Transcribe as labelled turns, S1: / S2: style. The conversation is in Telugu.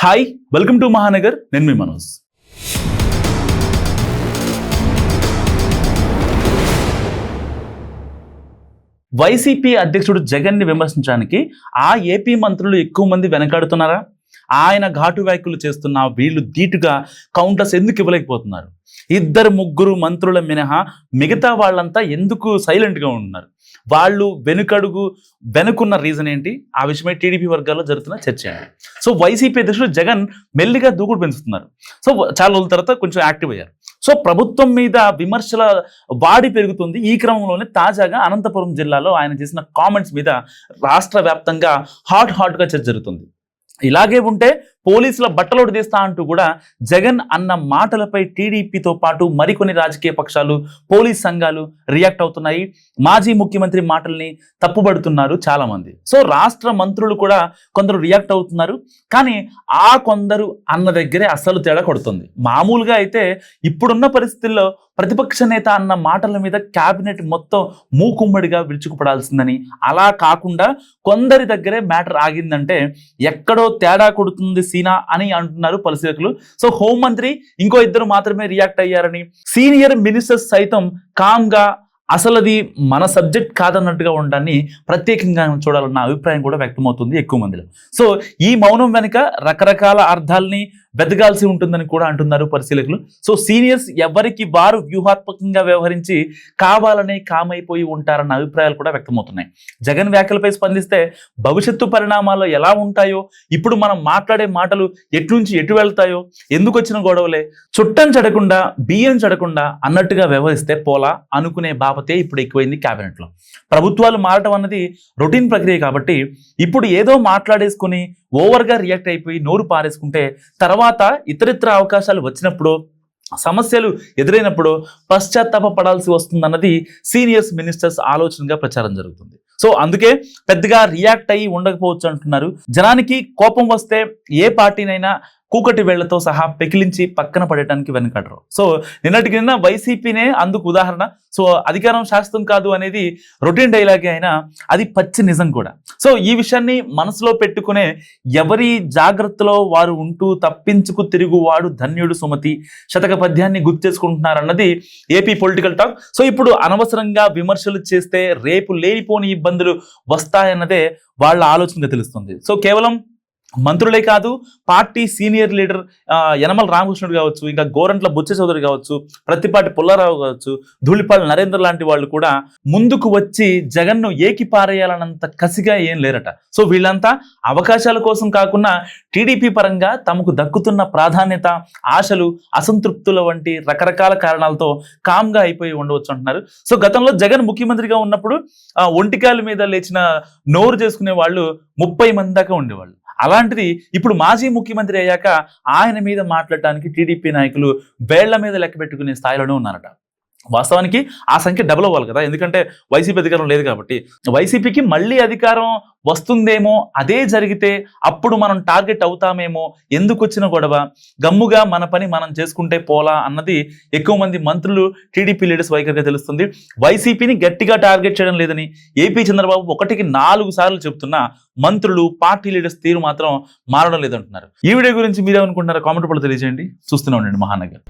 S1: Hi, welcome to Mahanagar. నేను మీ మనోజ్. వైసీపీ అధ్యక్షుడు జగన్ ని విమర్శించడానికి ఆ ఏపీ మంత్రులు ఎక్కువ మంది వెనకాడుతున్నారా? ఆయన ఘాటు వ్యాఖ్యలు చేస్తున్న వీళ్ళు ధీటుగా కౌంటర్స్ ఎందుకు ఇవ్వలేకపోతున్నారు? ఇద్దరు ముగ్గురు మంత్రుల మినహా మిగతా వాళ్ళంతా ఎందుకు సైలెంట్గా ఉంటున్నారు? వాళ్ళు వెనుకున్న రీజన్ ఏంటి? ఆ విషయమై టీడీపీ వర్గాల్లో జరుగుతున్న చర్చ ఏంటి? సో వైసీపీ అధ్యక్షుడు జగన్ మెల్లిగా దూకుడు పెంచుతున్నారు. సో చాలా రోజుల తర్వాత కొంచెం యాక్టివ్ అయ్యారు. సో ప్రభుత్వం మీద విమర్శల వాడి పెరుగుతుంది. ఈ క్రమంలోనే తాజాగా అనంతపురం జిల్లాలో ఆయన చేసిన కామెంట్స్ మీద రాష్ట్ర వ్యాప్తంగా హాట్గా చర్చ జరుగుతుంది. ఇలాగే ఉంటే పోలీసుల బట్టలోడు తీస్తా అంటూ కూడా జగన్ అన్న మాటలపై టీడీపీతో పాటు మరికొన్ని రాజకీయ పక్షాలు, పోలీస్ సంఘాలు రియాక్ట్ అవుతున్నాయి. మాజీ ముఖ్యమంత్రి మాటల్ని తప్పుబడుతున్నారు చాలా మంది. సో రాష్ట్ర మంత్రులు కూడా కొందరు రియాక్ట్ అవుతున్నారు. కానీ ఆ కొందరు అన్న దగ్గరే అస్సలు తేడా కొడుతుంది. మామూలుగా అయితే ఇప్పుడున్న పరిస్థితుల్లో ప్రతిపక్ష నేత అన్న మాటల మీద క్యాబినెట్ మొత్తం మూకుమ్మడిగా విరుచుకుపడాల్సిందని, అలా కాకుండా కొందరి దగ్గరే మ్యాటర్ ఆగిందంటే ఎక్కడో తేడా కొడుతుంది సీనా అని అంటున్నారు పరిశీలకులు. సో హోంమంత్రి ఇంకో ఇద్దరు మాత్రమే రియాక్ట్ అయ్యారని, సీనియర్ మినిస్టర్స్ సైతం కామ్గా అసలు మన సబ్జెక్ట్ కాదన్నట్టుగా ఉండడాన్ని ప్రత్యేకంగా చూడాలన్న అభిప్రాయం కూడా వ్యక్తమవుతుంది ఎక్కువ మందిలో. సో ఈ మౌనం వెనుక రకరకాల అర్థాలని వెతకాల్సి ఉంటుందని కూడా అంటున్నారు పరిశీలకులు. సో సీనియర్స్ ఎవరికి వారు వ్యూహాత్మకంగా వ్యవహరించి కావాలనే కామైపోయి ఉంటారన్న అభిప్రాయాలు కూడా వ్యక్తమవుతున్నాయి. జగన్ వ్యాఖ్యలపై స్పందిస్తే భవిష్యత్తు పరిణామాలు ఎలా ఉంటాయో, ఇప్పుడు మనం మాట్లాడే మాటలు ఎట్నుంచి ఎటు వెళ్తాయో, ఎందుకు వచ్చిన గొడవలే, చుట్టం చెడకుండా బియ్యం చెడకుండా అన్నట్టుగా వ్యవహరిస్తే పోలా అనుకునే బాపతే ఇప్పుడు ఎక్కువైంది క్యాబినెట్లో. ప్రభుత్వాలు మారటం అన్నది రొటీన్ ప్రక్రియ కాబట్టి ఇప్పుడు ఏదో మాట్లాడేసుకుని ఓవర్గా రియాక్ట్ అయిపోయి నోరు పారేసుకుంటే తర్వాత ఇతరితర అవకాశాలు వచ్చినప్పుడు, సమస్యలు ఎదురైనప్పుడు పశ్చాత్తాప పడాల్సి వస్తుందన్నది సీనియర్స్ మినిస్టర్స్ ఆలోచనగా ప్రచారం జరుగుతుంది. సో అందుకే పెద్దగా రియాక్ట్ అయ్యి ఉండకపోవచ్చు అంటున్నారు. జనానికి కోపం వస్తే ఏ పార్టీనైనా కూకటి వేళ్లతో సహా పెకిలించి పక్కన పడటానికి వెనకడరు. సో నిన్నటికి నిన్న వైసీపీనే అందుకు ఉదాహరణ. సో అధికారం శాశ్వతం కాదు అనేది రొటీన్ డైలాగే అయినా అది పచ్చి నిజం కూడా. సో ఈ విషయాన్ని మనసులో పెట్టుకునే ఎవరి జాగ్రత్తలో వారు ఉంటూ తప్పించుకు తిరుగువాడు ధన్యుడు సుమతి శతక పద్యాన్ని గుర్తు చేసుకుంటున్నారన్నది ఏపీ పొలిటికల్ టాక్. సో ఇప్పుడు అనవసరంగా విమర్శలు చేస్తే రేపు లేనిపోని ఇబ్బందులు వస్తాయన్నదే వాళ్ళ ఆలోచనగా తెలుస్తుంది. సో కేవలం మంత్రులే కాదు, party senior leader Yanamala Ramakrishnudu కావచ్చు, ఇంకా గోరంట్ల బుచ్చ చౌదరి కావచ్చు, ప్రత్తిపాటి పుల్లారావు కావచ్చు, ధూళిపాల నరేంద్ర లాంటి వాళ్ళు కూడా ముందుకు వచ్చి జగన్ను ఏకిపారేయాలన్నంత కసిగా ఏం లేరట. సో వీళ్ళంతా అవకాశాల కోసం కాకుండా టీడీపీ పరంగా తమకు దక్కుతున్న ప్రాధాన్యత, ఆశలు, అసంతృప్తుల వంటి రకరకాల కారణాలతో కామ్గా అయిపోయి ఉండవచ్చు అంటున్నారు. సో గతంలో జగన్ ముఖ్యమంత్రిగా ఉన్నప్పుడు ఒంటికాల మీద లేచిన నోరు చేసుకునే వాళ్ళు 30 మంది దాకా ఉండేవాళ్ళు. అలాంటిది ఇప్పుడు మాజీ ముఖ్యమంత్రి అయ్యాక ఆయన మీద మాట్లాడటానికి టీడీపీ నాయకులు వేళ్ల మీద లెక్క పెట్టుకునే స్థాయిలోనే ఉన్నారట. వాస్తవానికి ఆ సంఖ్య డబుల్ అవ్వాలి కదా, ఎందుకంటే వైసీపీ అధికారం లేదు కాబట్టి. వైసీపీకి మళ్ళీ అధికారం వస్తుందేమో, అదే జరిగితే అప్పుడు మనం టార్గెట్ అవుతామేమో, ఎందుకు వచ్చిన గొడవ, గమ్ముగా మన పని మనం చేసుకుంటే పోలా అన్నది ఎక్కువ మంది మంత్రులు, టీడీపీ లీడర్స్ వైఖరిగా తెలుస్తుంది. వైసీపీని గట్టిగా టార్గెట్ చేయడం లేదని ఏపీ చంద్రబాబు 1కి 4 సార్లు చెప్తున్నా మంత్రులు, పార్టీ లీడర్స్ తీరు మాత్రం మారడం లేదంటున్నారు. ఈ వీడియో గురించి మీరేమనుకుంటున్నారో కామెంట్ రూపంలో తెలియజేయండి. చూస్తూనే ఉండండి మహానగర్.